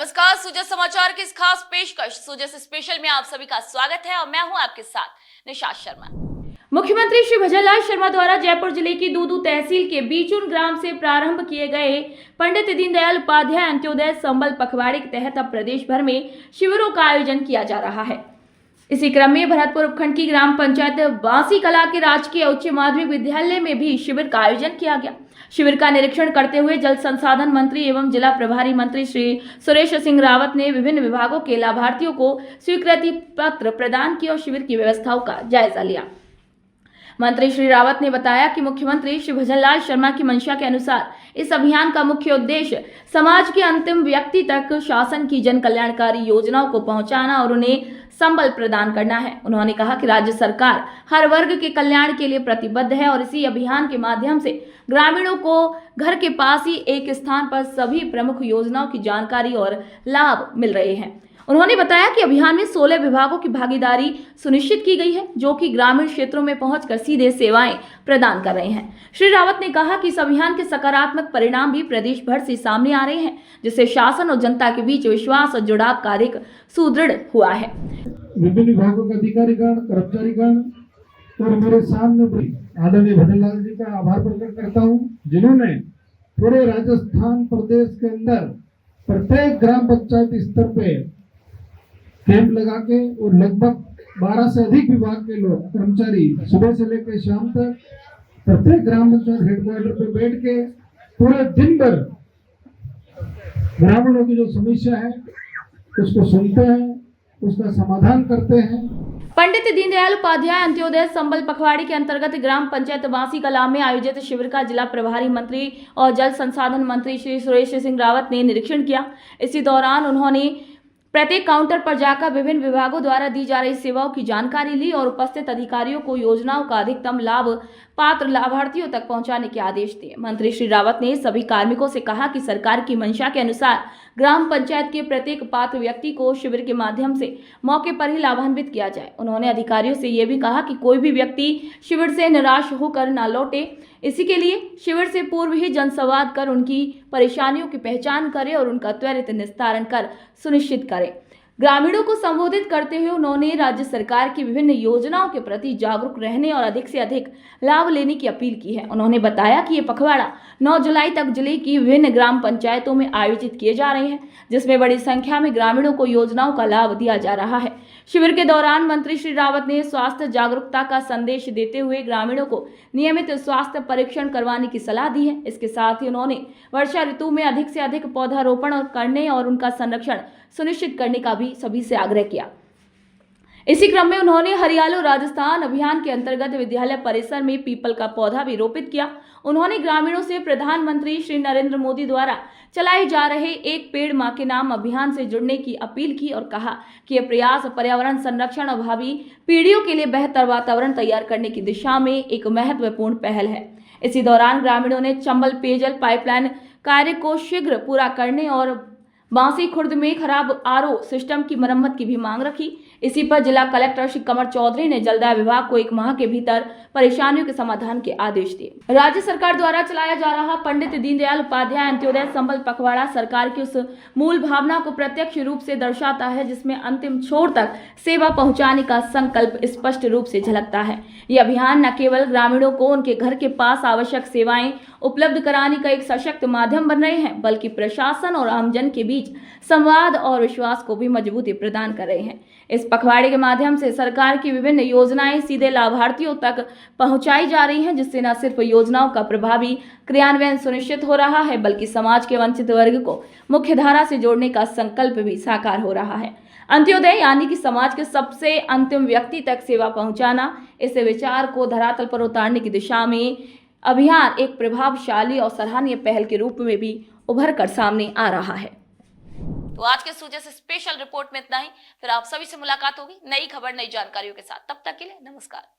नमस्कार, सुजय समाचार की इस खास पेशकश सुजय स्पेशल में आप सभी का स्वागत है और मैं हूं आपके साथ निशात शर्मा। मुख्यमंत्री श्री भजनलाल शर्मा द्वारा जयपुर जिले की दूदू तहसील के बीचून ग्राम से प्रारंभ किए गए पंडित दीनदयाल उपाध्याय अंत्योदय संबल पखवाड़े के तहत अब प्रदेश भर में शिविरों का आयोजन किया जा रहा है। इसी क्रम में भरतपुर उपखंड की ग्राम पंचायत बांसी कला के राजकीय उच्च माध्यमिक विद्यालय में भी शिविर का आयोजन किया गया। शिविर का निरीक्षण करते हुए जल संसाधन मंत्री एवं जिला प्रभारी मंत्री श्री सुरेश सिंह रावत ने विभिन्न विभागों के लाभार्थियों को स्वीकृति पत्र प्रदान किए और शिविर की व्यवस्थाओं का जायजा लिया। मंत्री श्री रावत ने बताया कि मुख्यमंत्री श्री भजनलाल शर्मा की मंशा के अनुसार इस अभियान का मुख्य उद्देश्य समाज के अंतिम व्यक्ति तक शासन की जन कल्याणकारी योजनाओं को पहुंचाना और उन्हें संबल प्रदान करना है। उन्होंने कहा कि राज्य सरकार हर वर्ग के कल्याण के लिए प्रतिबद्ध है और इसी अभियान के माध्यम से ग्रामीणों को घर के पास ही एक स्थान पर सभी प्रमुख योजनाओं की जानकारी और लाभ मिल रहे हैं। उन्होंने बताया कि अभियान में 16 विभागों की भागीदारी सुनिश्चित की गई है, जो कि ग्रामीण क्षेत्रों में पहुंचकर सीधे सेवाएं प्रदान कर रहे हैं। श्री रावत ने कहा कि इस अभियान के सकारात्मक परिणाम भी प्रदेश भर से सामने आ रहे हैं, जिससे शासन और जनता के बीच विश्वास और जुड़ाव कार्य सुदृढ़ हुआ है। विभिन्न विभागों के अधिकारीगण, कर्मचारीगण और मेरे सामने आदरणीय भजनलाल जी का आभार प्रकट करता हूं, जिन्होंने पूरे राजस्थान प्रदेश के अंदर प्रत्येक ग्राम पंचायत स्तर पे कैंप लगा के और लगभग 12 से अधिक विभाग के लोग कर्मचारी सुबह से लेकर शाम तक प्रत्येक ग्राम पंचायत हेडक्वार्टर पे बैठ के पूरे दिन भर ग्रामीणों की जो समस्या है उसको सुनते हैं, उसका समाधान करते हैं। पंडित दीनदयाल उपाध्याय अंत्योदय संबल पखवाड़ी के अंतर्गत ग्राम पंचायत बांसी कला में आयोजित शिविर का जिला प्रभारी मंत्री और जल संसाधन मंत्री श्री सुरेश सिंह रावत ने निरीक्षण किया। इसी दौरान उन्होंने प्रत्येक काउंटर पर जाकर विभिन्न विभागों द्वारा दी जा रही सेवाओं की जानकारी ली और उपस्थित अधिकारियों को योजनाओं का अधिकतम लाभ पात्र लाभार्थियों तक पहुंचाने के आदेश दिए। मंत्री श्री रावत ने सभी कार्मिकों से कहा कि सरकार की मंशा के अनुसार ग्राम पंचायत के प्रत्येक पात्र व्यक्ति को शिविर के माध्यम से मौके पर ही लाभान्वित किया जाए। उन्होंने अधिकारियों से यह भी कहा कि कोई भी व्यक्ति शिविर से निराश होकर न लौटे। इसी के लिए शिविर से पूर्व ही जनसंवाद कर उनकी परेशानियों की पहचान करें और उनका त्वरित निस्तारण कर सुनिश्चित करें। ग्रामीणों को संबोधित करते हुए उन्होंने राज्य सरकार की विभिन्न योजनाओं के प्रति जागरूक रहने और अधिक से अधिक लाभ लेने की अपील की है। उन्होंने बताया कि ये पखवाड़ा 9 जुलाई तक जिले की विभिन्न ग्राम पंचायतों में आयोजित किए जा रहे हैं, जिसमें बड़ी संख्या में ग्रामीणों को योजनाओं का लाभ दिया जा रहा है। शिविर के दौरान मंत्री श्री रावत ने स्वास्थ्य जागरूकता का संदेश देते हुए ग्रामीणों को नियमित स्वास्थ्य परीक्षण करवाने की सलाह दी है। इसके साथ ही उन्होंने वर्षा ऋतु में अधिक से अधिक पौधारोपण करने और उनका संरक्षण सुनिश्चित करने का भी सभी से आग्रह किया। इसी क्रम में उन्होंने हरियालो राजस्थान अभियान के अंतर्गत विद्यालय परिसर में पीपल का पौधा भी रोपित किया। उन्होंने ग्रामीणों से प्रधानमंत्री श्री नरेंद्र मोदी द्वारा चलाए जा रहे एक पेड़ मां के नाम अभियान से जुड़ने की अपील की और कहा कि यह प्रयास पर्यावरण संरक्षण और भावी पीढ़ियों के लिए बेहतर वातावरण तैयार करने की दिशा में एक महत्वपूर्ण पहल है। इसी दौरान ग्रामीणों ने चंबल पेयजल पाइपलाइन कार्य को शीघ्र पूरा करने और बांसी खुर्द में खराब आरओ सिस्टम की मरम्मत की भी मांग रखी। इसी पर जिला कलेक्टर श्री कमर चौधरी ने जलदाय विभाग को 1 माह के भीतर परेशानियों के समाधान के आदेश दिए। राज्य सरकार द्वारा चलाया जा रहा पंडित दीनदयाल उपाध्याय अंत्योदय संबल पखवाड़ा सरकार की उस मूल भावना को प्रत्यक्ष रूप से दर्शाता है, जिसमें अंतिम छोर तक सेवा पहुंचाने का संकल्प स्पष्ट रूप से झलकता है। यह अभियान न केवल ग्रामीणों को उनके घर के पास आवश्यक सेवाएं उपलब्ध कराने का एक सशक्त माध्यम बन रहे हैं, बल्कि प्रशासन और आमजन के बीच संवाद और विश्वास को भी मजबूती प्रदान कर रहे हैं। इस पखवाड़े के माध्यम से सरकार की विभिन्न योजनाएं सीधे लाभार्थियों तक पहुंचाई जा रही हैं, जिससे न सिर्फ योजनाओं का प्रभावी क्रियान्वयन सुनिश्चित हो रहा है, बल्कि समाज के वंचित वर्ग को मुख्य धारा से जोड़ने का संकल्प भी साकार हो रहा है। अंत्योदय यानी कि समाज के सबसे अंतिम व्यक्ति तक सेवा पहुंचाना, इस विचार को धरातल पर उतारने की दिशा में अभियान एक प्रभावशाली और सराहनीय पहल के रूप में भी उभर कर सामने आ रहा है। तो आज के सुजय से स्पेशल रिपोर्ट में इतना ही। फिर आप सभी से मुलाकात होगी नई खबर नई जानकारियों के साथ। तब तक के लिए नमस्कार।